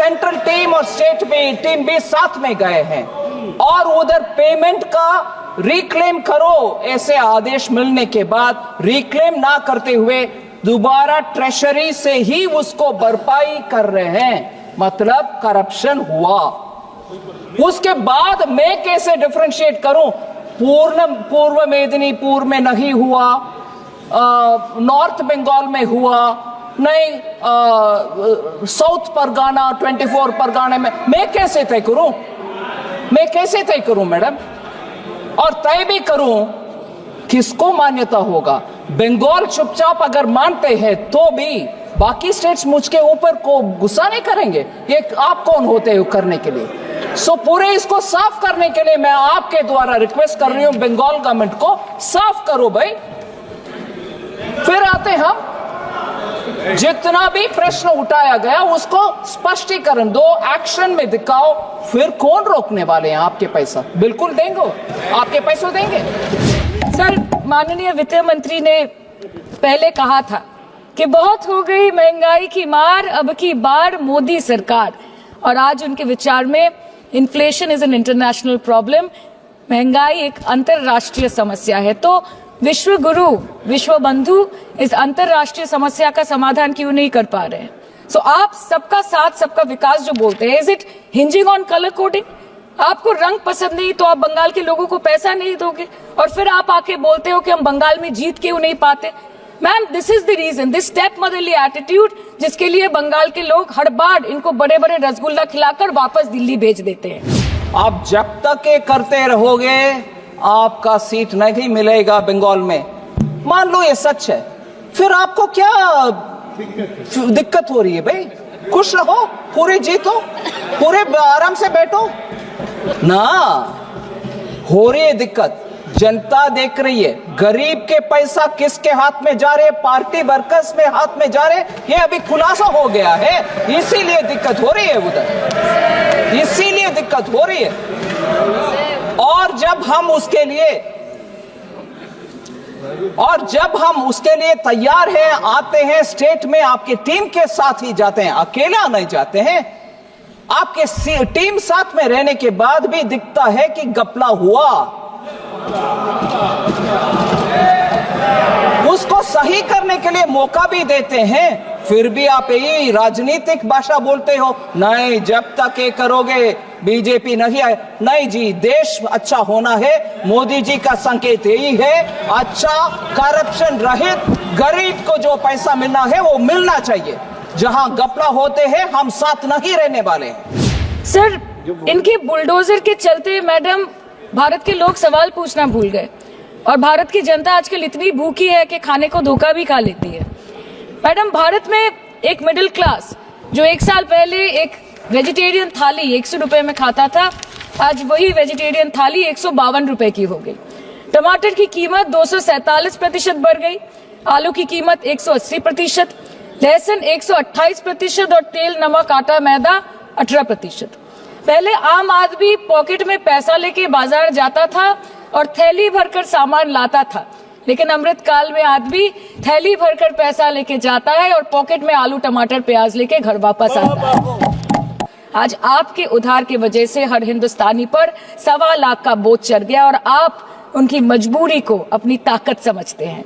Central team और state team भी साथ में गए हैं और उधर पेमेंट का रिक्लेम करो, ऐसे आदेश मिलने के बाद रिक्लेम ना करते हुए दोबारा ट्रेशरी से ही उसको भरपाई कर रहे हैं, मतलब करप्शन हुआ। उसके बाद मैं कैसे डिफरेंशिएट करूं? पूर्व मेदिनीपुर में नहीं हुआ, नॉर्थ बंगाल में हुआ नहीं, साउथ परगाना 24 परगाना में मैं कैसे तय करूं? मैं कैसे तय करूं मैडम? और तय भी करूं, किसको मान्यता होगा? बंगाल चुपचाप अगर मानते हैं तो भी बाकी स्टेट्स मुझके ऊपर को गुस्सा नहीं करेंगे? ये आप कौन होते हो करने के लिए? सो पूरे इसको साफ करने के लिए मैं आपके द्वारा रिक्वेस्ट कर रही हूं बंगाल गवर्नमेंट को, साफ करो भाई। फिर आते हम जितना भी प्रश्न उठाया गया उसको स्पष्टीकरण दो, एक्शन में दिखाओ, फिर कौन रोकने वाले हैं? आपके पैसा बिल्कुल देंगे, आपके पैसे देंगे। सर, माननीय वित्त मंत्री ने पहले कहा था कि बहुत हो गई महंगाई की मार, अब की बार मोदी सरकार, और आज उनके विचार में inflation is an international problem, महंगाई एक अंतरराष्ट्रीय समस्या है। तो विश्व गुरु, विश्व बंधु इस अंतरराष्ट्रीय समस्या का समाधान क्यों नहीं कर पा रहे हैं? सो आप सबका साथ सबका विकास जो बोलते हैं, is it hinging on colour coding? आपको रंग पसंद नहीं तो आप बंगाल के लोगों को पैसा नहीं दोगे और फिर आप आके बोलते हो कि हम बंगाल में जीत क्यों नहीं पाते? Ma'am, this is the reason, this step motherly attitude, जिसके लिए बंगाल के लोग हर बार इनको बड़े बड़े रसगुल्ला खिलाकर वापस दिल्ली भेज देते हैं। आप जब तक ये करते रहोगे आपका सीट नहीं मिलेगा बंगाल में। मान लो ये सच है, फिर आपको क्या दिक्कत हो रही है भाई? खुश रहो, पूरे जीतो, पूरे आराम से बैठो ना। हो रही है दिक्कत, जनता देख रही है, गरीब के पैसा किसके हाथ में जा रहे? पार्टी वर्कर्स में हाथ में जा रहे, ये अभी खुलासा हो गया है, इसीलिए दिक्कत हो रही है उधर, इसीलिए दिक्कत हो रही है। और जब हम उसके लिए तैयार हैं, आते हैं स्टेट में, आपके टीम के साथ ही जाते हैं, अकेला नहीं जाते हैं। आपके टीम साथ में रहने के बाद भी दिखता है कि घपला हुआ, उसको सही करने के लिए मौका भी देते हैं, फिर भी आप यही राजनीतिक भाषा बोलते हो, नहीं जब तक ये करोगे बीजेपी नहीं आए। नहीं जी, देश अच्छा होना है, मोदी जी का संकेत यही है, अच्छा करप्शन रहित गरीब को जो पैसा मिलना है वो मिलना चाहिए। जहां घपला होते हैं हम साथ नहीं रहने वाले। सर, इनके बुलडोजर के चलते मैडम भारत के लोग सवाल पूछना भूल गए और भारत की जनता आजकल इतनी भूखी है कि खाने को धोखा भी खा लेती है। मैडम, भारत में एक मिडिल क्लास जो एक साल पहले एक वेजिटेरियन थाली 100 रुपए में खाता था, आज वही वेजिटेरियन थाली 152 रुपए की हो गई। टमाटर की कीमत 247% बढ़ गई, आलू की कीमत 180%, लहसुन 128% और तेल, नमक, आटा, मैदा 18%। पहले आम आदमी पॉकेट में पैसा लेके बाजार जाता था और थैली भरकर सामान लाता था, लेकिन अमृतकाल में आदमी थैली भरकर पैसा लेके जाता है और पॉकेट में आलू, टमाटर, प्याज लेके घर वापस आता है। आज आपके उधार की वजह से हर हिंदुस्तानी पर 1.25 लाख का बोझ चढ़ गया और आप उनकी मजबूरी को अपनी ताकत समझते हैं।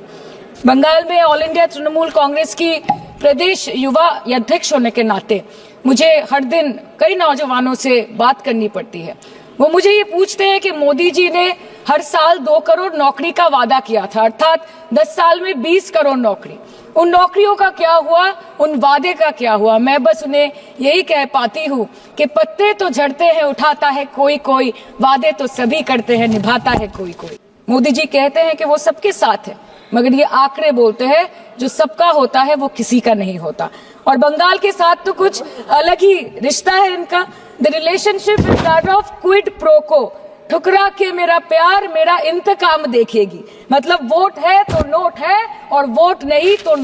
बंगाल में ऑल इंडिया तृणमूल कांग्रेस की प्रदेश युवा अध्यक्ष होने के नाते मुझे हर दिन कई नौजवानों से बात करनी पड़ती है। वो मुझे ये पूछते हैं कि मोदी जी ने हर साल 2 करोड़ नौकरी का वादा किया था, अर्थात 10 साल में 20 करोड़ नौकरी। उन नौकरियों का क्या हुआ? उन वादे का क्या हुआ? मैं बस उन्हें यही कह पाती हूँ कि पत्ते तो झड़ते हैं, उठाता है कोई कोई, वादे तो सभी करते हैं, निभाता है कोई कोई। मोदी जी कहते हैं कि वो सबके साथ है, मगर ये आंकड़े बोलते हैं जो सबका होता है वो किसी का नहीं होता। और बंगाल के साथ तो कुछ अलग ही रिश्ता है इनका। The relationship is that of quid pro को, ठुकरा के मेरा प्यार मेरा इंतकाम देखेगी। मतलब वोट है तो नोट है और वोट नहीं तो